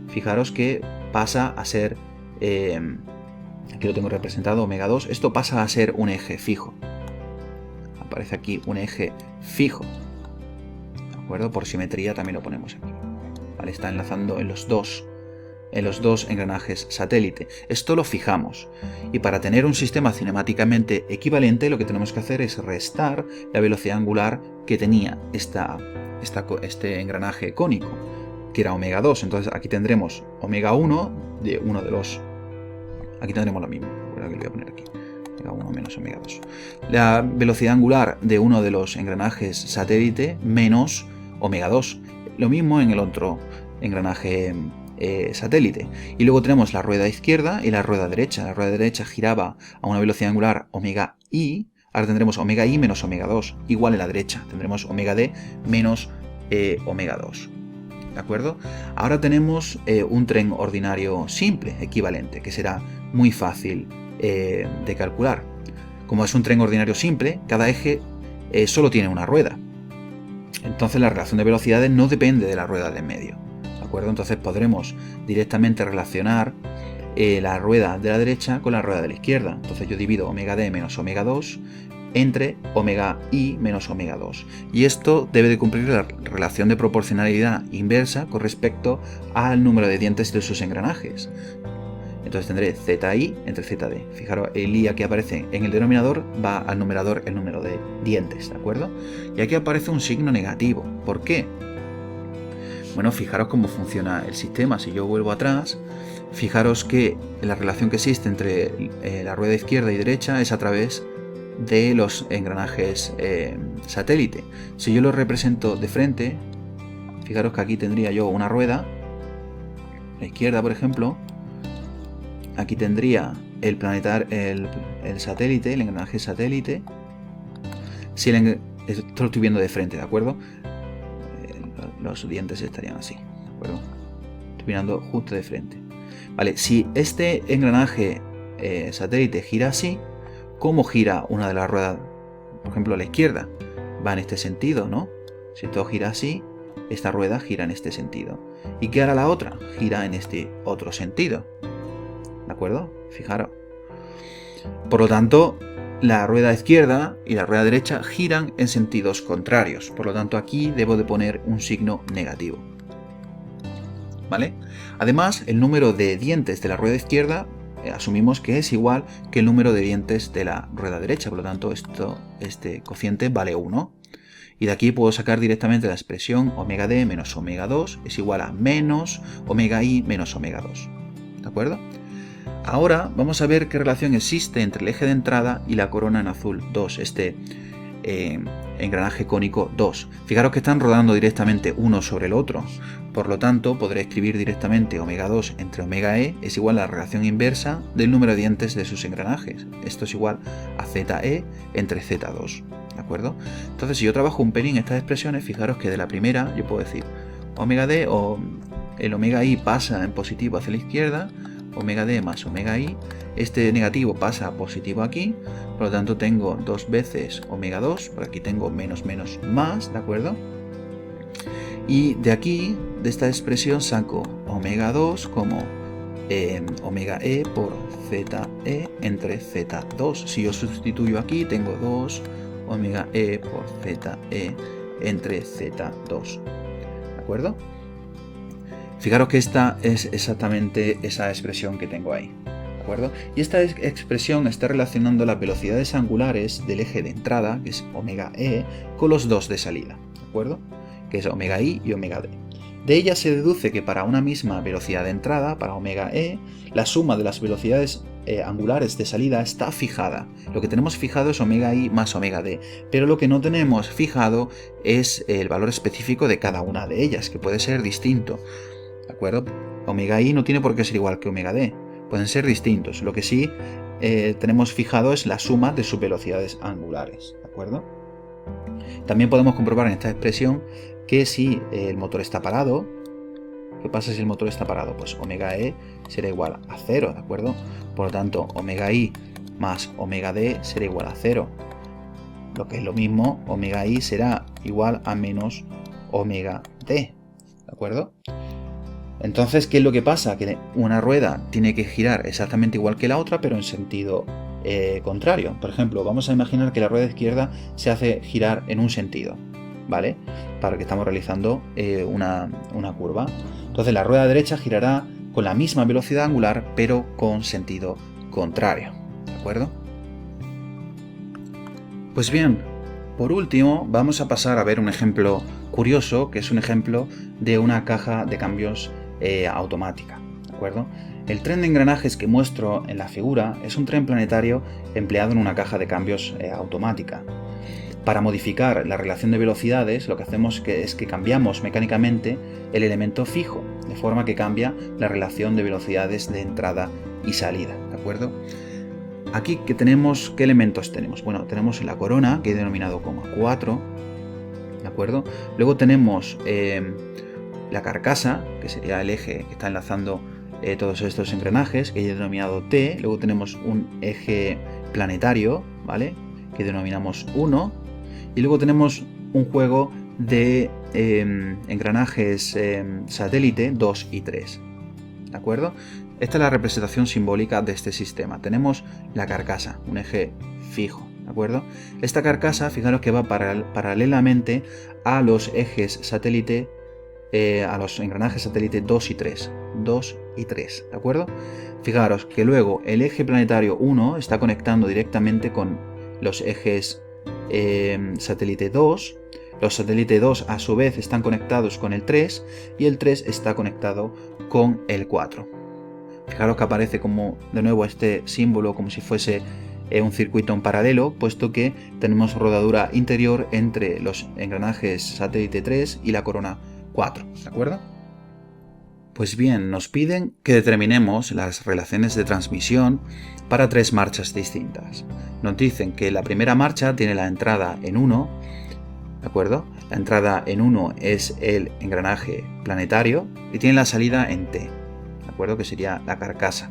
fijaros que pasa a ser, aquí lo tengo representado, omega 2, esto pasa a ser un eje fijo. Aparece aquí un eje fijo, ¿de acuerdo? Por simetría también lo ponemos aquí. Vale, está enlazando en los dos engranajes satélite. Esto lo fijamos. Y para tener un sistema cinemáticamente equivalente, lo que tenemos que hacer es restar la velocidad angular que tenía este engranaje cónico, que era omega 2. Entonces aquí tendremos omega 1 de uno de los... Aquí tendremos lo mismo. Que lo voy a poner aquí. Omega 1 menos omega 2. La velocidad angular de uno de los engranajes satélite menos omega 2. Lo mismo en el otro engranaje satélite. Y luego tenemos la rueda izquierda y la rueda derecha. La rueda derecha giraba a una velocidad angular omega i. Ahora tendremos omega i menos omega 2 igual en la derecha. Tendremos omega d menos omega 2. ¿De acuerdo? Ahora tenemos un tren ordinario simple equivalente, que será muy fácil de calcular. Como es un tren ordinario simple, cada eje solo tiene una rueda. Entonces la relación de velocidades no depende de la rueda de en medio, ¿de acuerdo? Entonces podremos directamente relacionar la rueda de la derecha con la rueda de la izquierda. Entonces yo divido omega d menos omega 2 entre omega i menos omega 2. Y esto debe de cumplir la relación de proporcionalidad inversa con respecto al número de dientes de sus engranajes. Entonces tendré ZI entre ZD. Fijaros, el I aquí aparece en el denominador, va al numerador el número de dientes, ¿de acuerdo? Y aquí aparece un signo negativo. ¿Por qué? Bueno, fijaros cómo funciona el sistema. Si yo vuelvo atrás, fijaros que la relación que existe entre la rueda izquierda y derecha es a través de los engranajes satélite. Si yo lo represento de frente, fijaros que aquí tendría yo una rueda, la izquierda por ejemplo. Aquí tendría el satélite, el engranaje satélite. Si esto lo estoy viendo de frente, ¿de acuerdo? Los dientes estarían así, ¿de acuerdo? Estoy mirando justo de frente. Vale, si este engranaje satélite gira así, ¿cómo gira una de las ruedas? Por ejemplo, a la izquierda. Va en este sentido, ¿no? Si todo gira así, esta rueda gira en este sentido. ¿Y qué hará la otra? Gira en este otro sentido. ¿De acuerdo? Fijaros. Por lo tanto, la rueda izquierda y la rueda derecha giran en sentidos contrarios. Por lo tanto, aquí debo de poner un signo negativo. ¿Vale? Además, el número de dientes de la rueda izquierda asumimos que es igual que el número de dientes de la rueda derecha. Por lo tanto, este cociente vale 1. Y de aquí puedo sacar directamente la expresión omega d menos omega 2 es igual a menos omega i menos omega 2. ¿De acuerdo? Ahora vamos a ver qué relación existe entre el eje de entrada y la corona en azul 2, este engranaje cónico 2. Fijaros que están rodando directamente uno sobre el otro. Por lo tanto, podré escribir directamente omega 2 entre omega e es igual a la relación inversa del número de dientes de sus engranajes. Esto es igual a ZE entre Z2. ¿De acuerdo? Entonces, si yo trabajo un pelín estas expresiones, fijaros que de la primera yo puedo decir omega d o el omega i pasa en positivo hacia la izquierda, omega d más omega i, este negativo pasa a positivo aquí, por lo tanto tengo 2 veces omega 2, por aquí tengo menos menos más, ¿de acuerdo? Y de aquí, de esta expresión, saco omega 2 como omega e por ZE entre Z2. Si yo sustituyo aquí, tengo 2 omega e por ZE entre Z2. ¿De acuerdo? Fijaros que esta es exactamente esa expresión que tengo ahí. ¿De acuerdo? Y esta expresión está relacionando las velocidades angulares del eje de entrada, que es omega e, con los dos de salida. ¿De acuerdo? Que es omega i y omega d. De ella se deduce que para una misma velocidad de entrada, para omega e, la suma de las velocidades angulares de salida está fijada. Lo que tenemos fijado es omega i más omega d, pero lo que no tenemos fijado es el valor específico de cada una de ellas, que puede ser distinto, ¿de acuerdo? Omega i no tiene por qué ser igual que omega d, pueden ser distintos. Lo que sí tenemos fijado es la suma de sus velocidades angulares, ¿de acuerdo? También podemos comprobar en esta expresión que si el motor está parado, ¿qué pasa si el motor está parado? Pues omega e será igual a 0, ¿de acuerdo? Por lo tanto, omega i más omega d será igual a 0. Lo que es lo mismo, omega i será igual a menos omega d, ¿de acuerdo? Entonces, ¿qué es lo que pasa? Que una rueda tiene que girar exactamente igual que la otra, pero en sentido contrario. Por ejemplo, vamos a imaginar que la rueda izquierda se hace girar en un sentido, ¿vale? Para que estamos realizando una curva. Entonces la rueda derecha girará con la misma velocidad angular, pero con sentido contrario, ¿de acuerdo? Pues bien, por último vamos a pasar a ver un ejemplo curioso, que es un ejemplo de una caja de cambios automática, ¿de acuerdo? El tren de engranajes que muestro en la figura es un tren planetario empleado en una caja de cambios automática. Para modificar la relación de velocidades, lo que hacemos es que cambiamos mecánicamente el elemento fijo, de forma que cambia la relación de velocidades de entrada y salida, ¿de acuerdo? Aquí, ¿qué elementos tenemos? Bueno, tenemos la corona, que he denominado como 4, ¿de acuerdo? Luego tenemos la carcasa, que sería el eje que está enlazando todos estos engranajes, que he denominado T. Luego tenemos un eje planetario, ¿vale? Que denominamos 1. Y luego tenemos un juego de engranajes satélite 2 y 3, ¿de acuerdo? Esta es la representación simbólica de este sistema. Tenemos la carcasa, un eje fijo, ¿de acuerdo? Esta carcasa, fijaros que va paralelamente a los ejes satélite, a los engranajes satélite 2 y 3, ¿de acuerdo? Fijaros que luego el eje planetario 1 está conectando directamente con los ejes satélite 2, los satélite 2 a su vez están conectados con el 3 y el 3 está conectado con el 4. Fijaros que aparece como de nuevo este símbolo como si fuese un circuito en paralelo, puesto que tenemos rodadura interior entre los engranajes satélite 3 y la corona 4, ¿de acuerdo? Pues bien, nos piden que determinemos las relaciones de transmisión para 3 marchas distintas. Nos dicen que la primera marcha tiene la entrada en 1, ¿de acuerdo? La entrada en 1 es el engranaje planetario y tiene la salida en T, ¿de acuerdo? Que sería la carcasa.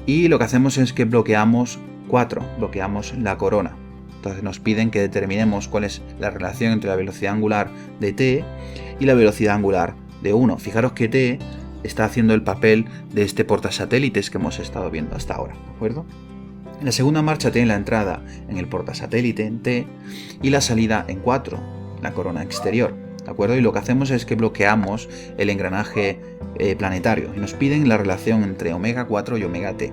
Y lo que hacemos es que bloqueamos 4, bloqueamos la corona. Entonces nos piden que determinemos cuál es la relación entre la velocidad angular de T y la velocidad angular de 1. Fijaros que T está haciendo el papel de este portasatélites que hemos estado viendo hasta ahora, ¿de acuerdo? En la segunda marcha tiene la entrada en el portasatélite en T y la salida en 4, la corona exterior, ¿de acuerdo? Y lo que hacemos es que bloqueamos el engranaje planetario y nos piden la relación entre omega 4 y omega T.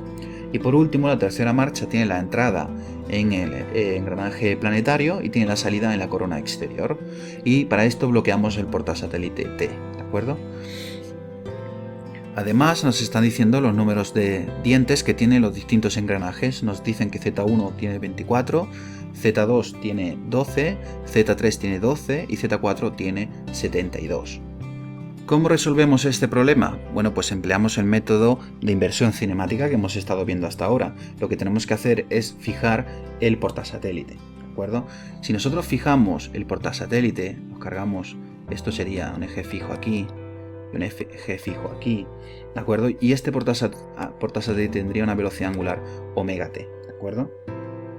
Y por último, la tercera marcha tiene la entrada en el engranaje planetario y tiene la salida en la corona exterior. Y para esto bloqueamos el portasatélite T, ¿de acuerdo? Además nos están diciendo los números de dientes que tienen los distintos engranajes. Nos dicen que Z1 tiene 24, Z2 tiene 12, Z3 tiene 12 y Z4 tiene 72. ¿Cómo resolvemos este problema? Bueno, pues empleamos el método de inversión cinemática que hemos estado viendo hasta ahora. Lo que tenemos que hacer es fijar el portasatélite, ¿de acuerdo? Si nosotros fijamos el portasatélite, nos cargamos, esto sería un eje fijo aquí, y un eje fijo aquí, ¿de acuerdo? Y este portasatélite tendría una velocidad angular omega t, ¿de acuerdo?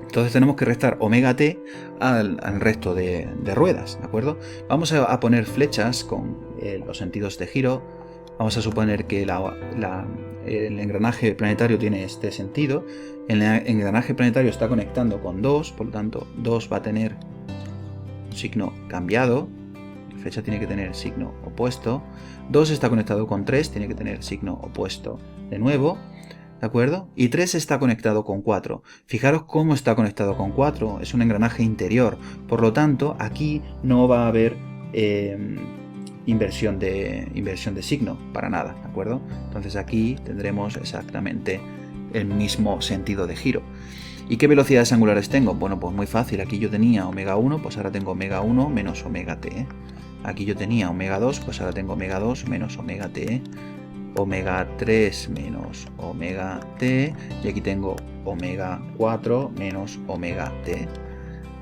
Entonces tenemos que restar omega t al resto de ruedas, ¿de acuerdo? Vamos a poner flechas con los sentidos de giro. Vamos a suponer que el engranaje planetario tiene este sentido. El engranaje planetario está conectando con 2, por lo tanto 2 va a tener un signo cambiado. La flecha tiene que tener signo opuesto. 2 está conectado con 3, tiene que tener signo opuesto de nuevo. ¿De acuerdo? Y 3 está conectado con 4. Fijaros cómo está conectado con 4. Es un engranaje interior. Por lo tanto, aquí no va a haber inversión de signo para nada. ¿De acuerdo? Entonces aquí tendremos exactamente el mismo sentido de giro. ¿Y qué velocidades angulares tengo? Bueno, pues muy fácil. Aquí yo tenía omega 1, pues ahora tengo omega 1 menos omega t. Aquí yo tenía omega 2, pues ahora tengo omega 2 menos omega t. Omega 3 menos omega t. Y aquí tengo omega 4 menos omega t.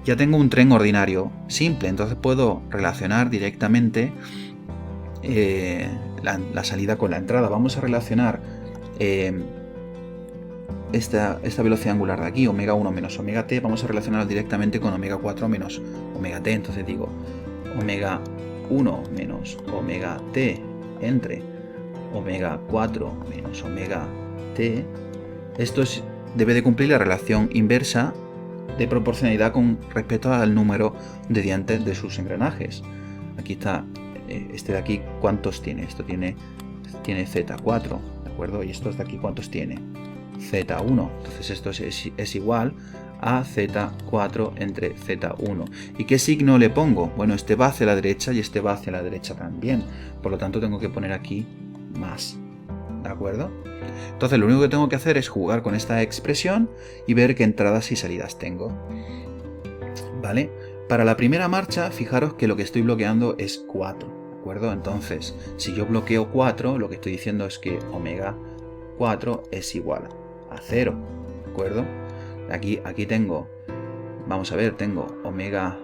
Ya tengo un tren ordinario simple, entonces puedo relacionar directamente la salida con la entrada. Vamos a relacionar esta velocidad angular de aquí, omega 1 menos omega t, vamos a relacionarlo directamente con omega 4 menos omega t. Entonces digo omega 1 menos omega t entre omega 4 menos omega t. Esto debe de cumplir la relación inversa de proporcionalidad con respecto al número de dientes de sus engranajes. Aquí está, este de aquí, ¿cuántos tiene? Esto tiene Z4, ¿de acuerdo? Y estos de aquí, ¿cuántos tiene? Z1. Entonces esto es igual a Z4 entre Z1. ¿Y qué signo le pongo? Bueno, este va hacia la derecha y este va hacia la derecha también. Por lo tanto, tengo que poner aquí más. ¿De acuerdo? Entonces lo único que tengo que hacer es jugar con esta expresión y ver qué entradas y salidas tengo. ¿Vale? Para la primera marcha, fijaros que lo que estoy bloqueando es 4. ¿De acuerdo? Entonces, si yo bloqueo 4, lo que estoy diciendo es que omega 4 es igual a 0. ¿De acuerdo? Aquí tengo, vamos a ver, tengo omega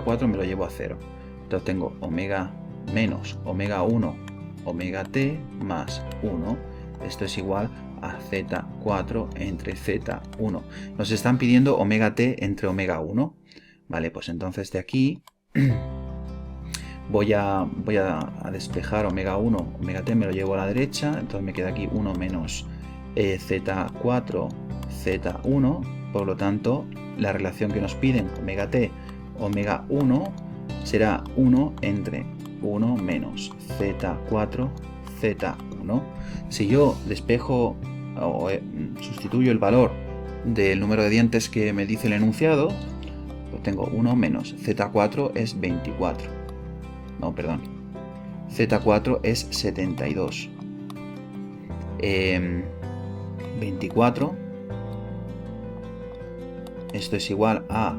4 me lo llevo a 0. Entonces tengo omega menos omega 1 omega t más 1. Esto es igual a Z4 entre Z1. Nos están pidiendo omega t entre omega 1. Vale, pues entonces de aquí voy a despejar omega 1, omega t me lo llevo a la derecha. Entonces me queda aquí 1 menos Z4 Z1. Por lo tanto, la relación que nos piden omega t omega 1 será 1 entre 1 menos Z4 Z1. Si yo despejo o sustituyo el valor del número de dientes que me dice el enunciado, pues tengo 1 menos Z4 es 24. No, perdón. Z4 es 72. 24. Esto es igual a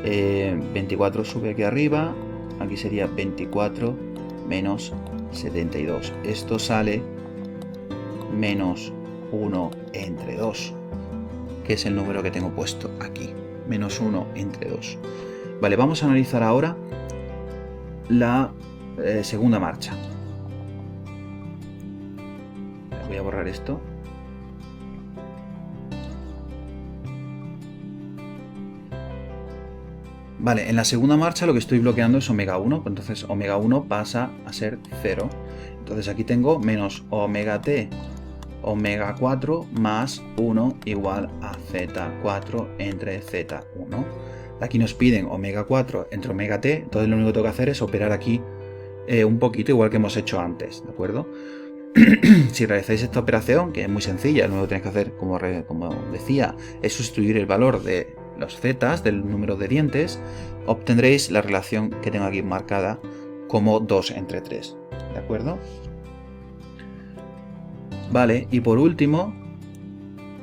24 sube aquí arriba. Aquí sería 24 menos 72. Esto sale menos 1 entre 2, que es el número que tengo puesto aquí. Menos 1 entre 2. Vale, vamos a analizar ahora la segunda marcha. Voy a borrar esto. Vale, en la segunda marcha lo que estoy bloqueando es omega 1, entonces omega 1 pasa a ser 0. Entonces aquí tengo menos omega t omega 4 más 1 igual a Z4 entre Z1. Aquí nos piden omega 4 entre omega t, entonces lo único que tengo que hacer es operar aquí un poquito igual que hemos hecho antes, ¿de acuerdo? Si realizáis esta operación, que es muy sencilla, lo único que tenéis que hacer, como decía, es sustituir el valor de los zetas del número de dientes, obtendréis la relación que tengo aquí marcada como 2 entre 3, ¿de acuerdo? Vale, y por último,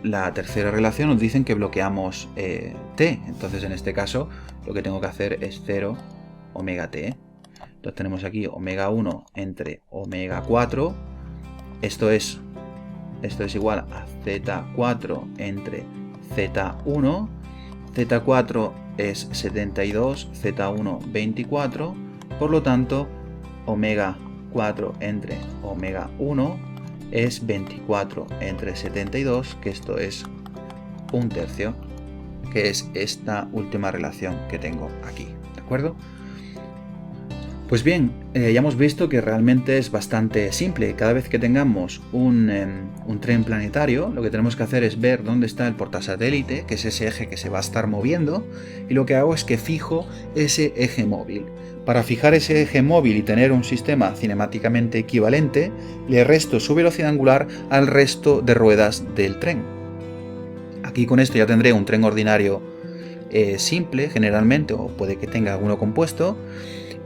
la tercera relación nos dicen que bloqueamos t, entonces en este caso lo que tengo que hacer es 0 omega t. Entonces tenemos aquí omega 1 entre omega 4, esto es igual a Z4 entre Z1, Z4 es 72, Z1 24, por lo tanto omega 4 entre omega 1 es 24 entre 72, que esto es 1/3, que es esta última relación que tengo aquí, ¿de acuerdo? Pues bien, ya hemos visto que realmente es bastante simple. Cada vez que tengamos un tren planetario, lo que tenemos que hacer es ver dónde está el portasatélite, que es ese eje que se va a estar moviendo, y lo que hago es que fijo ese eje móvil. Para fijar ese eje móvil y tener un sistema cinemáticamente equivalente, le resto su velocidad angular al resto de ruedas del tren. Aquí con esto ya tendré un tren ordinario simple, generalmente, o puede que tenga alguno compuesto,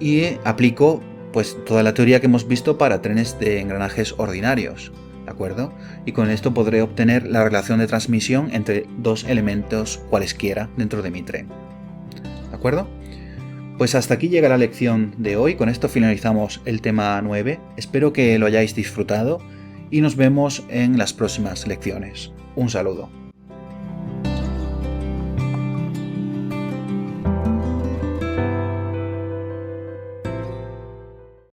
y aplico pues toda la teoría que hemos visto para trenes de engranajes ordinarios, ¿de acuerdo? Y con esto podré obtener la relación de transmisión entre dos elementos cualesquiera dentro de mi tren, ¿de acuerdo? Pues hasta aquí llega la lección de hoy, con esto finalizamos el tema 9, espero que lo hayáis disfrutado y nos vemos en las próximas lecciones. Un saludo.